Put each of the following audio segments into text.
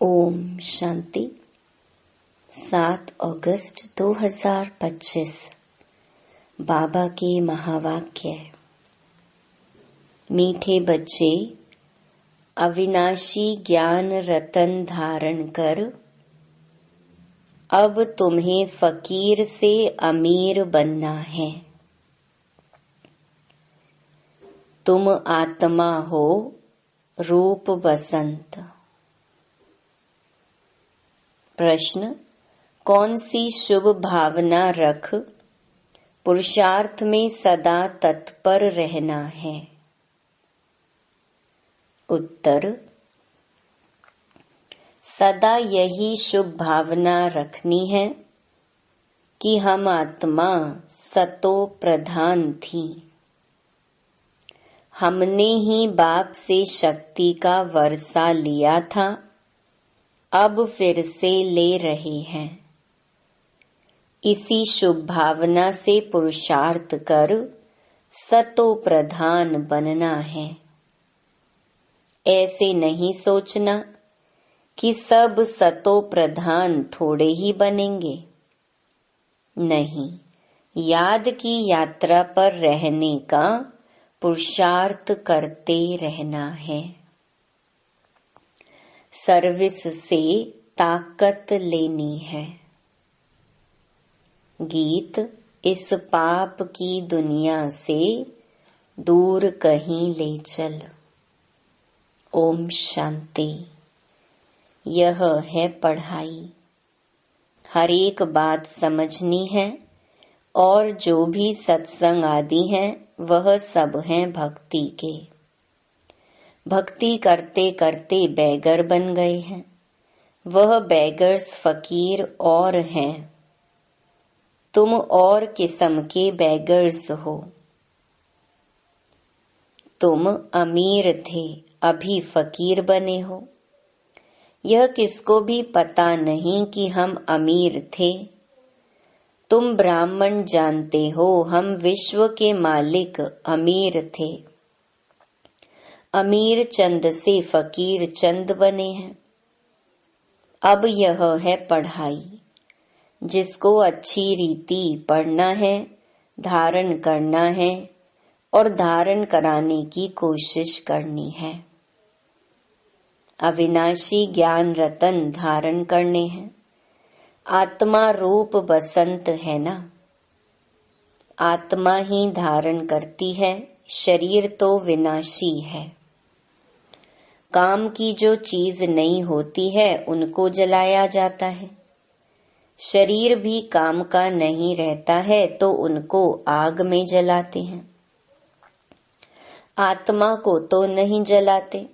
ओम शांति। 7 अगस्त 2025 बाबा के महावाक्य। मीठे बच्चे, अविनाशी ज्ञान रतन धारण कर, अब तुम्हें फकीर से अमीर बनना है। तुम आत्मा हो, रूप बसंत। प्रश्न: कौन सी शुभ भावना रख पुरुषार्थ में सदा तत्पर रहना है? उत्तर: सदा यही शुभ भावना रखनी है कि हम आत्मा सतो प्रधान थी। हमने ही बाप से शक्ति का वर्षा लिया था, अब फिर से ले रहे हैं। इसी शुभ भावना से पुरुषार्थ कर सतो प्रधान बनना है। ऐसे नहीं सोचना कि सब सतो प्रधान थोड़े ही बनेंगे। नहीं, याद की यात्रा पर रहने का पुरुषार्थ करते रहना है। सर्विस से ताकत लेनी है। गीत: इस पाप की दुनिया से दूर कहीं ले चल। ओम शांति। यह है पढ़ाई। हर एक बात समझनी है और जो भी सत्संग आदि हैं वह सब हैं भक्ति के। भक्ति करते करते बैगर बन गए हैं। वह बैगर्स फकीर और हैं। तुम और किस्म के बैगर्स हो। तुम अमीर थे, अभी फकीर बने हो। यह किसको भी पता नहीं कि हम अमीर थे। तुम ब्राह्मण जानते हो, हम विश्व के मालिक अमीर थे। अमीर चंद से फकीर चंद बने हैं। अब यह है पढ़ाई, जिसको अच्छी रीति पढ़ना है, धारण करना है और धारण कराने की कोशिश करनी है। अविनाशी ज्ञान रतन धारण करने हैं। आत्मा रूप बसंत है ना। आत्मा ही धारण करती है, शरीर तो विनाशी है। काम की जो चीज नहीं होती है उनको जलाया जाता है। शरीर भी काम का नहीं रहता है तो उनको आग में जलाते हैं। आत्मा को तो नहीं जलाते।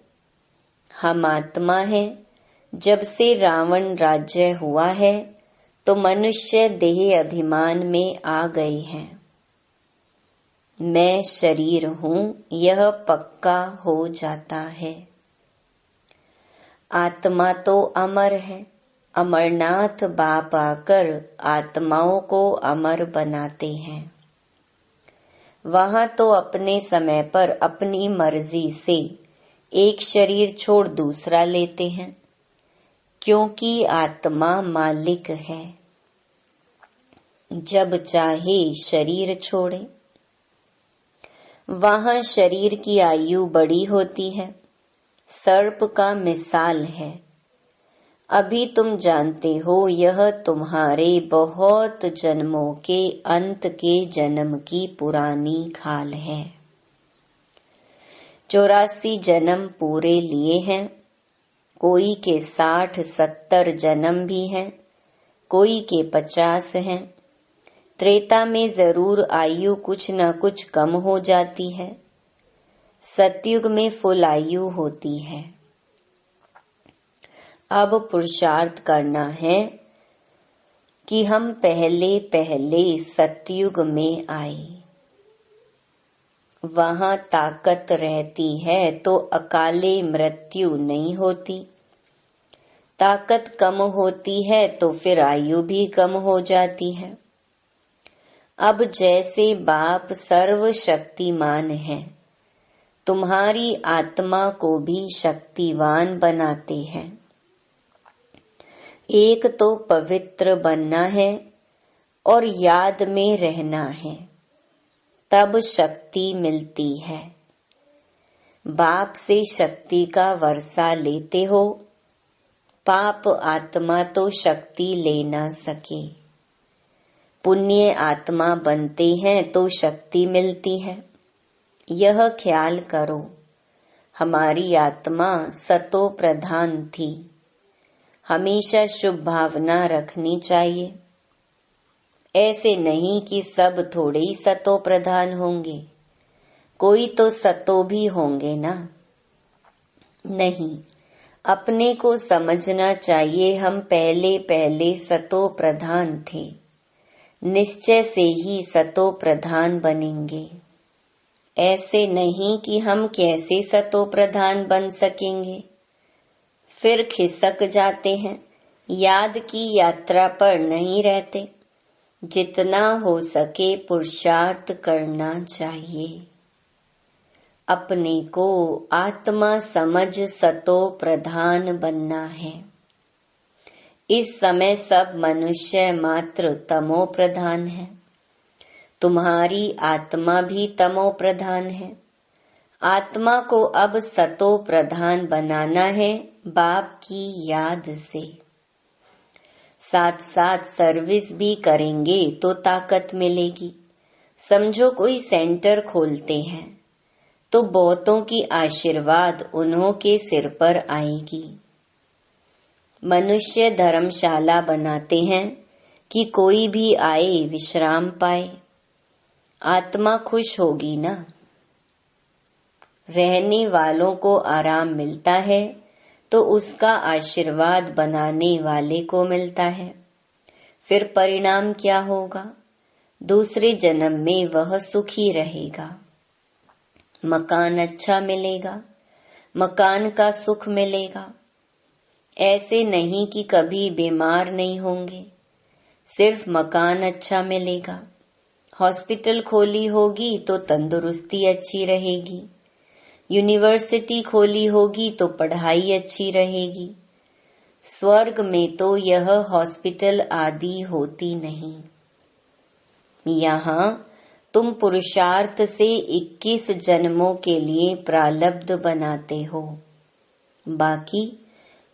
हम आत्मा हैं। जब से रावण राज्य हुआ है तो मनुष्य देह अभिमान में आ गए हैं। मैं शरीर हूँ, यह पक्का हो जाता है। आत्मा तो अमर है। अमरनाथ बाप आकर आत्माओं को अमर बनाते हैं। वहां तो अपने समय पर अपनी मर्जी से एक शरीर छोड़ दूसरा लेते हैं, क्योंकि आत्मा मालिक है। जब चाहे शरीर छोड़े। वहां शरीर की आयु बड़ी होती है। सर्प का मिसाल है। अभी तुम जानते हो यह तुम्हारे बहुत जन्मों के अंत के जन्म की पुरानी खाल है। 84 जन्म पूरे लिए हैं। कोई के 60-70 जन्म भी हैं, कोई के 50 हैं। त्रेता में जरूर आयु कुछ न कुछ कम हो जाती है। सतयुग में फुल आयु होती है। अब पुरुषार्थ करना है कि हम पहले पहले सतयुग में आए। वहां ताकत रहती है तो अकाले मृत्यु नहीं होती। ताकत कम होती है तो फिर आयु भी कम हो जाती है। अब जैसे बाप सर्वशक्तिमान है, तुम्हारी आत्मा को भी शक्तिवान बनाते हैं। एक तो पवित्र बनना है और याद में रहना है, तब शक्ति मिलती है। बाप से शक्ति का वर्षा लेते हो, पाप आत्मा तो शक्ति ले ना सके। पुण्य आत्मा बनते हैं तो शक्ति मिलती है। यह ख्याल करो, हमारी आत्मा सतो प्रधान थी। हमेशा शुभ भावना रखनी चाहिए। ऐसे नहीं कि सब थोड़े ही सतो प्रधान होंगे, कोई तो सतो भी होंगे ना। नहीं, अपने को समझना चाहिए हम पहले पहले सतो प्रधान थे, निश्चय से ही सतो प्रधान बनेंगे। ऐसे नहीं कि हम कैसे सतो प्रधान बन सकेंगे, फिर खिसक जाते हैं, याद की यात्रा पर नहीं रहते। जितना हो सके पुरुषार्थ करना चाहिए। अपने को आत्मा समझ सतो प्रधान बनना है। इस समय सब मनुष्य मात्र तमो प्रधान है। तुम्हारी आत्मा भी तमो प्रधान है। आत्मा को अब सतो प्रधान बनाना है बाप की याद से। साथ साथ सर्विस भी करेंगे तो ताकत मिलेगी। समझो कोई सेंटर खोलते हैं तो बहुतों की आशीर्वाद उन्हों के सिर पर आएगी। मनुष्य धर्मशाला बनाते हैं कि कोई भी आए विश्राम पाए। आत्मा खुश होगी ना। रहने वालों को आराम मिलता है तो उसका आशीर्वाद बनाने वाले को मिलता है। फिर परिणाम क्या होगा? दूसरे जन्म में वह सुखी रहेगा। मकान अच्छा मिलेगा, मकान का सुख मिलेगा। ऐसे नहीं कि कभी बीमार नहीं होंगे, सिर्फ मकान अच्छा मिलेगा। हॉस्पिटल खोली होगी तो तंदुरुस्ती अच्छी रहेगी। यूनिवर्सिटी खोली होगी तो पढ़ाई अच्छी रहेगी। स्वर्ग में तो यह हॉस्पिटल आदि होती नहीं। यहाँ तुम पुरुषार्थ से 21 जन्मों के लिए प्रारब्ध बनाते हो। बाकी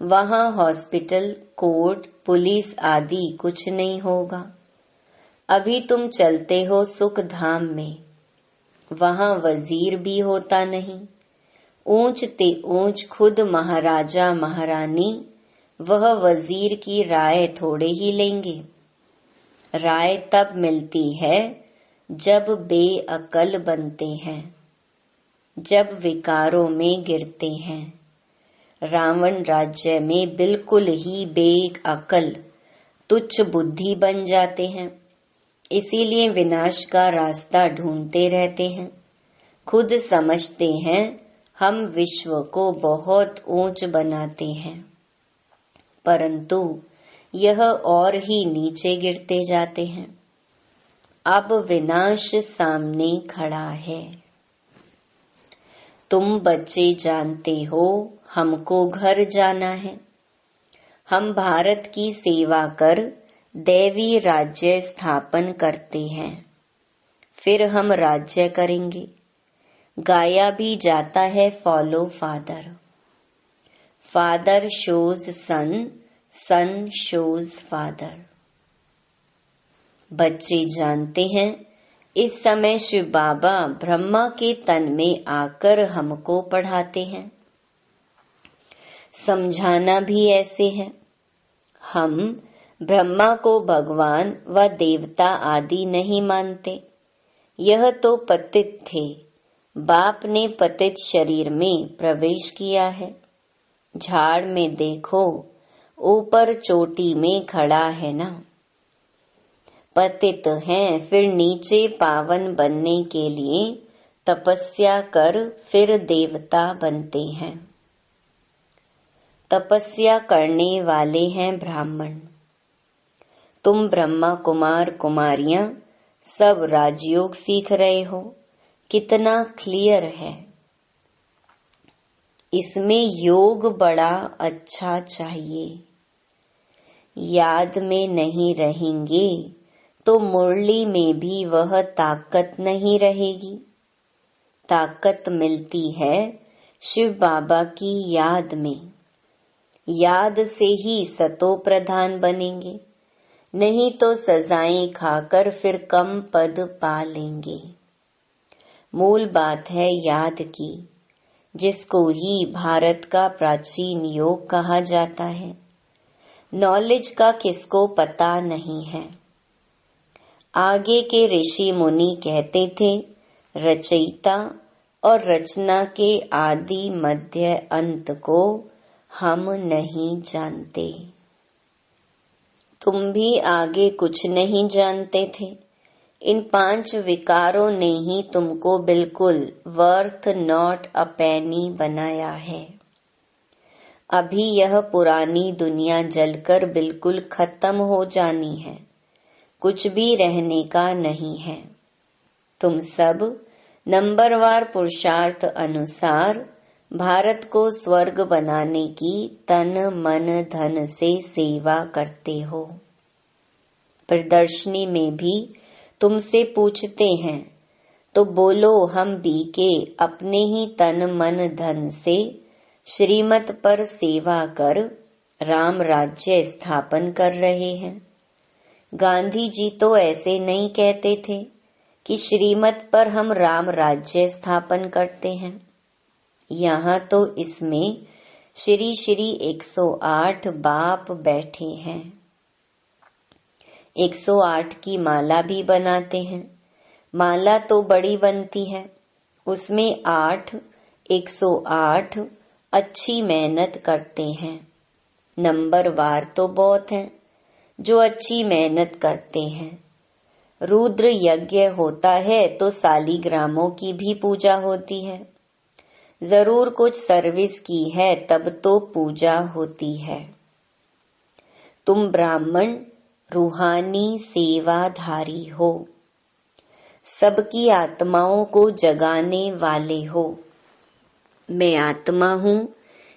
वहाँ हॉस्पिटल, कोर्ट, पुलिस आदि कुछ नहीं होगा। अभी तुम चलते हो सुख धाम में, वहाँ वजीर भी होता नहीं। ऊंच ते ऊंच खुद महाराजा महारानी वह वजीर की राय थोड़े ही लेंगे। राय तब मिलती है जब बेअकल बनते हैं, जब विकारों में गिरते हैं। रावण राज्य में बिल्कुल ही बेअकल तुच्छ बुद्धि बन जाते हैं, इसीलिए विनाश का रास्ता ढूंढते रहते हैं। खुद समझते हैं हम विश्व को बहुत ऊंच बनाते हैं, परंतु यह और ही नीचे गिरते जाते हैं। अब विनाश सामने खड़ा है। तुम बच्चे जानते हो हमको घर जाना है। हम भारत की सेवा कर दैवी राज्य स्थापन करते हैं, फिर हम राज्य करेंगे। गाया भी जाता है फॉलो फादर। फादर शोज सन, सन शोज फादर। बच्चे जानते हैं इस समय शिव बाबा ब्रह्मा के तन में आकर हमको पढ़ाते हैं। समझाना भी ऐसे है। हम ब्रह्मा को भगवान व देवता आदि नहीं मानते। यह तो पतित थे, बाप ने पतित शरीर में प्रवेश किया है। झाड़ में देखो, ऊपर चोटी में खड़ा है ना। पतित हैं, फिर नीचे पावन बनने के लिए तपस्या कर फिर देवता बनते हैं। तपस्या करने वाले हैं ब्राह्मण। तुम ब्रह्मा कुमार कुमारियां सब राजयोग सीख रहे हो। कितना क्लियर है। इसमें योग बड़ा अच्छा चाहिए। याद में नहीं रहेंगे तो मुरली में भी वह ताकत नहीं रहेगी। ताकत मिलती है शिव बाबा की याद में। याद से ही सतो प्रधान बनेंगे, नहीं तो सजाएं खाकर फिर कम पद पा लेंगे। मूल बात है याद की, जिसको ही भारत का प्राचीन योग कहा जाता है। नॉलेज का किसको पता नहीं है। आगे के ऋषि मुनि कहते थे, रचयिता और रचना के आदि मध्य अंत को हम नहीं जानते। तुम भी आगे कुछ नहीं जानते थे। इन 5 विकारों ने ही तुमको बिल्कुल वर्थ नॉट अ पेनी बनाया है। अभी यह पुरानी दुनिया जलकर बिल्कुल खत्म हो जानी है, कुछ भी रहने का नहीं है। तुम सब नंबरवार पुरुषार्थ अनुसार भारत को स्वर्ग बनाने की तन मन धन से सेवा करते हो। प्रदर्शनी में भी तुमसे पूछते हैं तो बोलो, हम बीके अपने ही तन मन धन से श्रीमत पर सेवा कर राम राज्य स्थापन कर रहे हैं। गांधी जी तो ऐसे नहीं कहते थे कि श्रीमत पर हम राम राज्य स्थापन करते हैं। यहाँ तो इसमें श्री श्री 108 बाप बैठे हैं। 108 की माला भी बनाते हैं। माला तो बड़ी बनती है, उसमें 108 अच्छी मेहनत करते हैं। नंबरवार तो बहुत हैं जो अच्छी मेहनत करते हैं। रुद्र यज्ञ होता है तो सालीग्रामों की भी पूजा होती है। जरूर कुछ सर्विस की है तब तो पूजा होती है। तुम ब्राह्मण रूहानी सेवाधारी हो, सबकी आत्माओं को जगाने वाले हो। मैं आत्मा हूँ,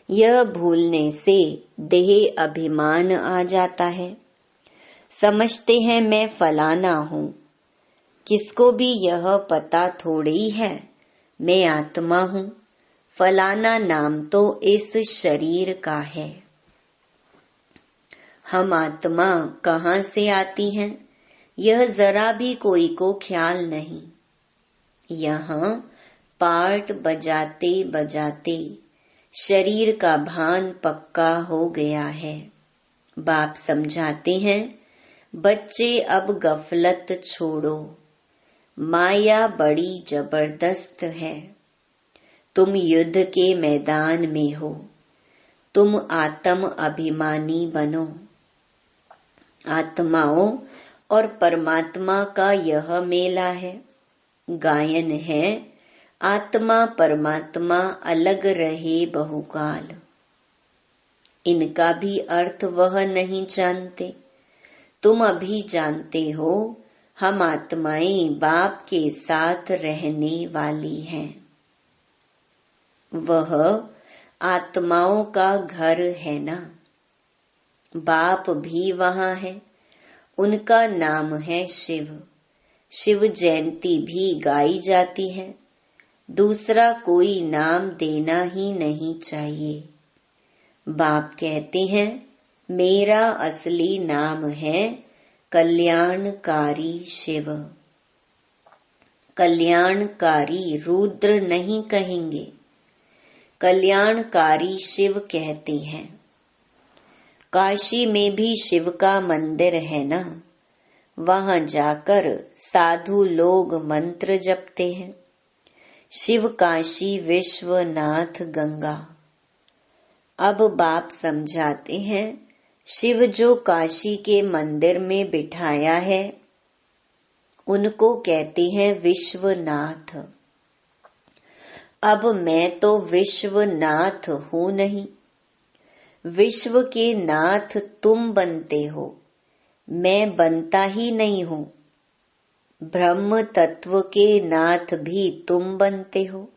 यह भूलने से देह अभिमान आ जाता है। समझते हैं मैं फलाना हूँ, किसको भी यह पता थोड़ी है मैं आत्मा हूँ। फलाना नाम तो इस शरीर का है। हम आत्मा कहाँ से आती हैं, यह जरा भी कोई को ख्याल नहीं। यहाँ पार्ट बजाते बजाते शरीर का भान पक्का हो गया है। बाप समझाते हैं, बच्चे अब गफलत छोड़ो, माया बड़ी जबरदस्त है। तुम युद्ध के मैदान में हो, तुम आत्म अभिमानी बनो। आत्माओं और परमात्मा का यह मेला है। गायन है, आत्मा परमात्मा अलग रहे बहुकाल। इनका भी अर्थ वह नहीं जानते। तुम अभी जानते हो, हम आत्माएं बाप के साथ रहने वाली हैं। वह आत्माओं का घर है ना। बाप भी वहाँ है, उनका नाम है शिव। शिव जयंती भी गाई जाती है। दूसरा कोई नाम देना ही नहीं चाहिए। बाप कहते हैं, मेरा असली नाम है कल्याणकारी शिव। कल्याणकारी रुद्र नहीं कहेंगे, कल्याणकारी शिव कहते हैं। काशी में भी शिव का मंदिर है ना, वहां जाकर साधु लोग मंत्र जपते हैं। शिव काशी विश्वनाथ गंगा। अब बाप समझाते हैं, शिव जो काशी के मंदिर में बिठाया है उनको कहते हैं विश्वनाथ। अब मैं तो विश्वनाथ हूँ नहीं, विश्व के नाथ तुम बनते हो, मैं बनता ही नहीं हूँ। ब्रह्म तत्व के नाथ भी तुम बनते हो।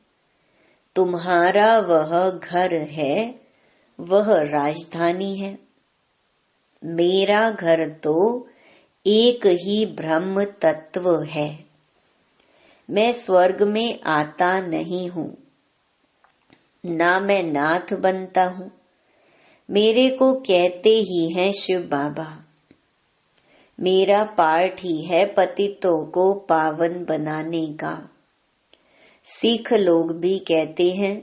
तुम्हारा वह घर है, वह राजधानी है। मेरा घर तो एक ही ब्रह्म तत्व है। मैं स्वर्ग में आता नहीं हूँ, ना मैं नाथ बनता हूँ। मेरे को कहते ही हैं शिव बाबा। मेरा पार्ट ही है पतितों को पावन बनाने का। सिख लोग भी कहते हैं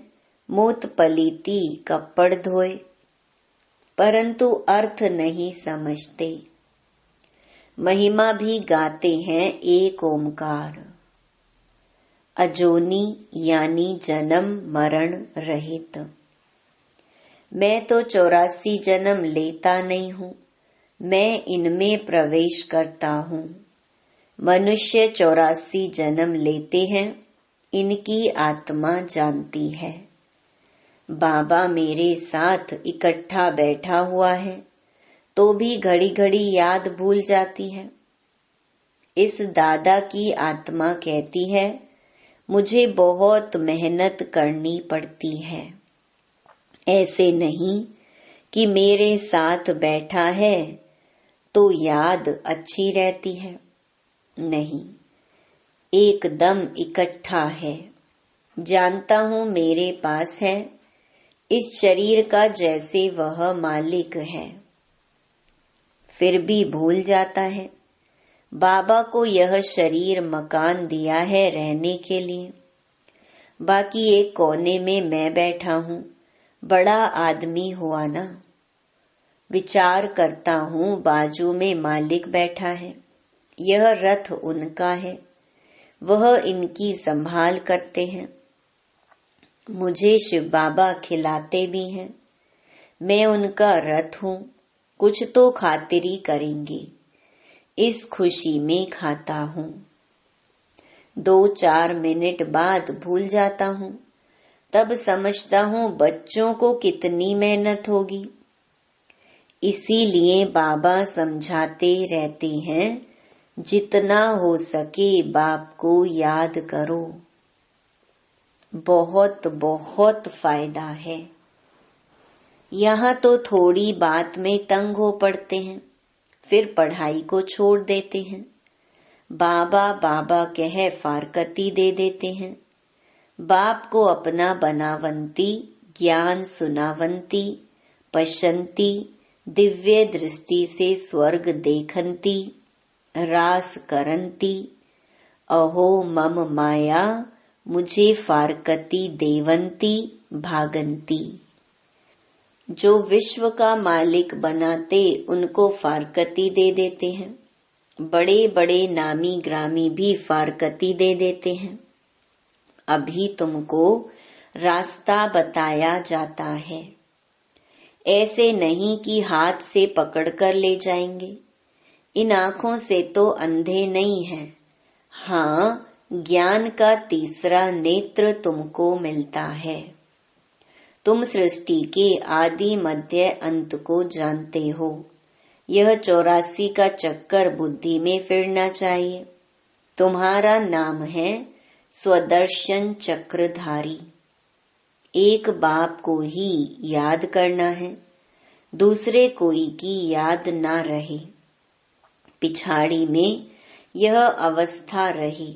मोत पलीती कपड़ धोए, परंतु अर्थ नहीं समझते। महिमा भी गाते हैं एक ओमकार, अजोनी यानी जन्म मरण रहित। मैं तो 84 जन्म लेता नहीं हूँ, मैं इनमें प्रवेश करता हूँ। मनुष्य 84 जन्म लेते हैं, इनकी आत्मा जानती है। बाबा मेरे साथ इकट्ठा बैठा हुआ है, तो भी घड़ी घड़ी याद भूल जाती है। इस दादा की आत्मा कहती है मुझे बहुत मेहनत करनी पड़ती है। ऐसे नहीं कि मेरे साथ बैठा है तो याद अच्छी रहती है। नहीं, एकदम इकट्ठा है। जानता हूँ मेरे पास है, इस शरीर का जैसे वह मालिक है। फिर भी भूल जाता है। बाबा को यह शरीर मकान दिया है रहने के लिए। बाकी एक कोने में मैं बैठा हूँ, बड़ा आदमी हुआ ना। विचार करता हूँ बाजू में मालिक बैठा है, यह रथ उनका है, वह इनकी संभाल करते हैं। मुझे शिव बाबा खिलाते भी हैं। मैं उनका रथ हूँ, कुछ तो खातिरी करेंगे, इस खुशी में खाता हूँ। 2-4 मिनट बाद भूल जाता हूँ, तब समझता हूँ बच्चों को कितनी मेहनत होगी। इसीलिए बाबा समझाते रहते हैं जितना हो सके बाप को याद करो। बहुत बहुत फायदा है। यहाँ तो थोड़ी बात में तंग हो पड़ते हैं, फिर पढ़ाई को छोड़ देते हैं। बाबा बाबा कह फारकती दे देते हैं। बाप को अपना बनावंती, ज्ञान सुनावंती, पशंती, दिव्य दृष्टि से स्वर्ग देखंती, रास करंती, अहो मम माया मुझे फारकती देवंती भागंती। जो विश्व का मालिक बनाते उनको फारकती दे देते हैं। बड़े बड़े नामी ग्रामी भी फारकती दे देते हैं। अभी तुमको रास्ता बताया जाता है। ऐसे नहीं कि हाथ से पकड़कर ले जाएंगे। इन आँखों से तो अंधे नहीं हैं। हाँ, ज्ञान का तीसरा नेत्र तुमको मिलता है। तुम सृष्टि के आदि मध्य अंत को जानते हो। यह 84 का चक्कर बुद्धि में फिरना चाहिए। तुम्हारा नाम है स्वदर्शन चक्रधारी। एक बाप को ही याद करना है, दूसरे कोई की याद ना रहे। पिछाड़ी में यह अवस्था रही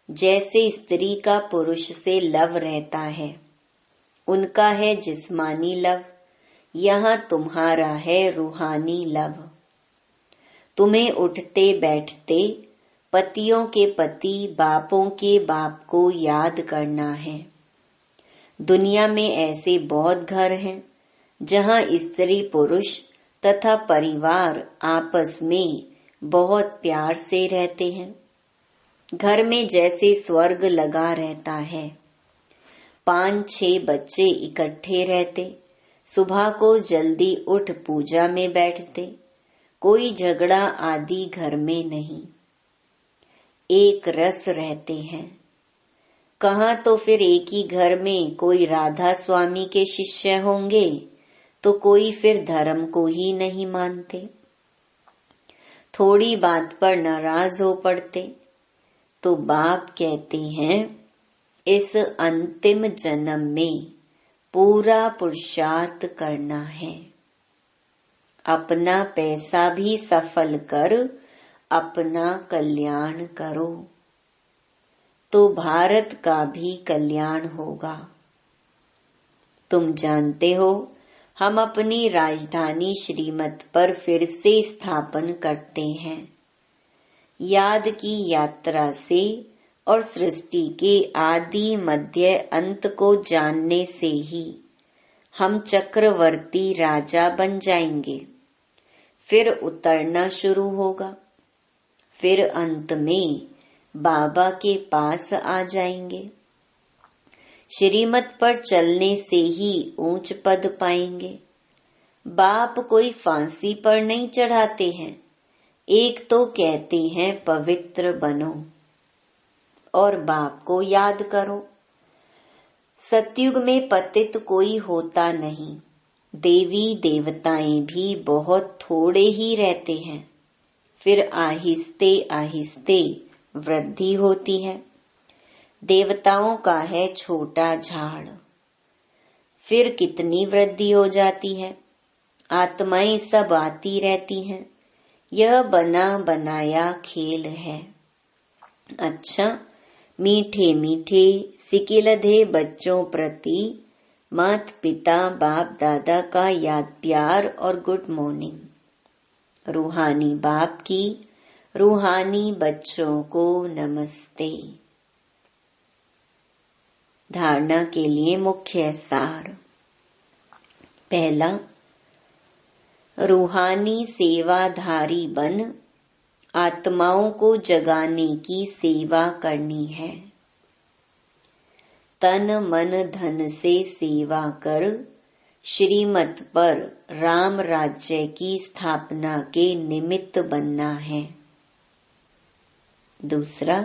जैसे स्त्री का पुरुष से लव रहता है। उनका है जिस्मानी लव, यहाँ तुम्हारा है रूहानी लव। तुम्हें उठते बैठते पतियों के पति बापों के बाप को याद करना है। दुनिया में ऐसे बहुत घर हैं जहाँ स्त्री पुरुष तथा परिवार आपस में बहुत प्यार से रहते हैं। घर में जैसे स्वर्ग लगा रहता है। 5-6 बच्चे इकट्ठे रहते, सुबह को जल्दी उठ पूजा में बैठते। कोई झगड़ा आदि घर में नहीं, एक रस रहते हैं। कहाँ तो फिर एक ही घर में कोई राधा स्वामी के शिष्य होंगे तो कोई फिर धर्म को ही नहीं मानते। थोड़ी बात पर नाराज हो पड़ते तो बाप कहते हैं इस अंतिम जन्म में पूरा पुरुषार्थ करना है। अपना पैसा भी सफल कर अपना कल्याण करो, तो भारत का भी कल्याण होगा। तुम जानते हो, हम अपनी राजधानी श्रीमत पर फिर से स्थापन करते हैं। याद की यात्रा से और सृष्टि के आदि मध्य अंत को जानने से ही हम चक्रवर्ती राजा बन जाएंगे। फिर उतरना शुरू होगा, फिर अंत में बाबा के पास आ जाएंगे। श्रीमत पर चलने से ही ऊंच पद पाएंगे। बाप कोई फांसी पर नहीं चढ़ाते हैं, एक तो कहते हैं पवित्र बनो और बाप को याद करो। सतयुग में पतित कोई होता नहीं, देवी देवताएं भी बहुत थोड़े ही रहते हैं। फिर आहिस्ते आहिस्ते वृद्धि होती है। देवताओं का है छोटा झाड़, फिर कितनी वृद्धि हो जाती है। आत्माएं सब आती रहती हैं। यह बना बनाया खेल है। अच्छा, मीठे मीठे सिकिलधे बच्चों प्रति माता पिता बाप दादा का याद प्यार और गुड मॉर्निंग। रूहानी बाप की रूहानी बच्चों को नमस्ते। धारणा के लिए मुख्य सार। पहला, रूहानी सेवाधारी बन आत्माओं को जगाने की सेवा करनी है। तन मन धन से सेवा कर श्रीमत पर राम राज्य की स्थापना के निमित्त बनना है। दूसरा,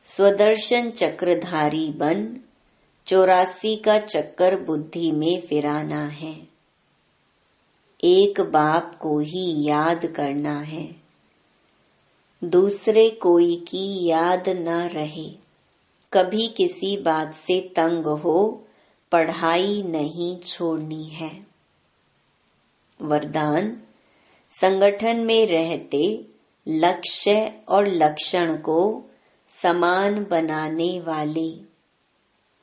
स्वदर्शन चक्रधारी बन 84 का चक्कर बुद्धि में फिराना है। एक बाप को ही याद करना है, दूसरे कोई की याद न रहे। कभी किसी बात से तंग हो पढ़ाई नहीं छोड़नी है। वरदान, संगठन में रहते लक्ष्य और लक्षण को समान बनाने वाले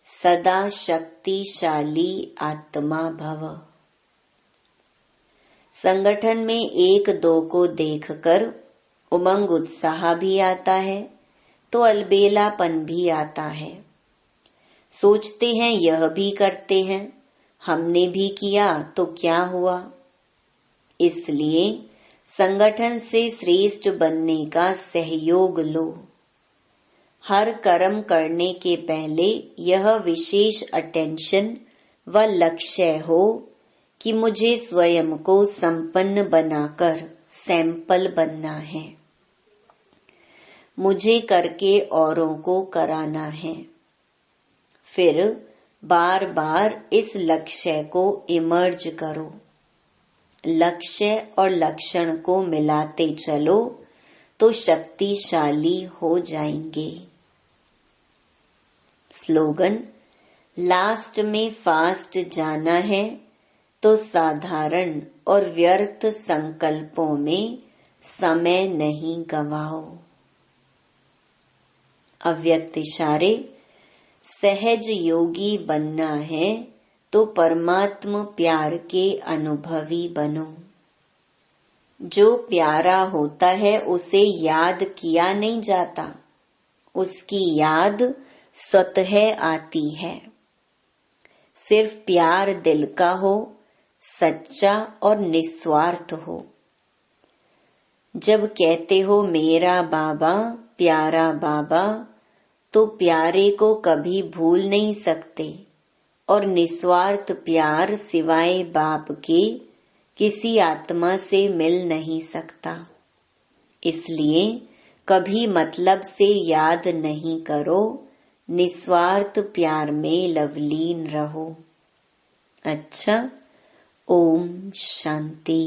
सदा शक्तिशाली आत्मा भव। संगठन में एक दो को देखकर उमंग उत्साह भी आता है तो अलबेलापन भी आता है। सोचते हैं यह भी करते हैं, हमने भी किया तो क्या हुआ। इसलिए संगठन से श्रेष्ठ बनने का सहयोग लो। हर कर्म करने के पहले यह विशेष अटेंशन व लक्ष्य हो कि मुझे स्वयं को संपन्न बनाकर सैंपल बनना है। मुझे करके औरों को कराना है। फिर बार बार इस लक्ष्य को इमर्ज करो। लक्ष्य और लक्षण को मिलाते चलो तो शक्तिशाली हो जाएंगे। स्लोगन, लास्ट में फास्ट जाना है तो साधारण और व्यर्थ संकल्पों में समय नहीं गवाओ। अव्यक्त इशारे, सहज योगी बनना है तो परमात्म प्यार के अनुभवी बनो। जो प्यारा होता है उसे याद किया नहीं जाता, उसकी याद स्वतः आती है। सिर्फ प्यार दिल का हो, सच्चा और निस्वार्थ हो। जब कहते हो मेरा बाबा प्यारा बाबा, तो प्यारे को कभी भूल नहीं सकते और निस्वार्थ प्यार सिवाय बाप के किसी आत्मा से मिल नहीं सकता। इसलिए कभी मतलब से याद नहीं करो, निस्वार्थ प्यार में लवलीन रहो। अच्छा, ओम शांति।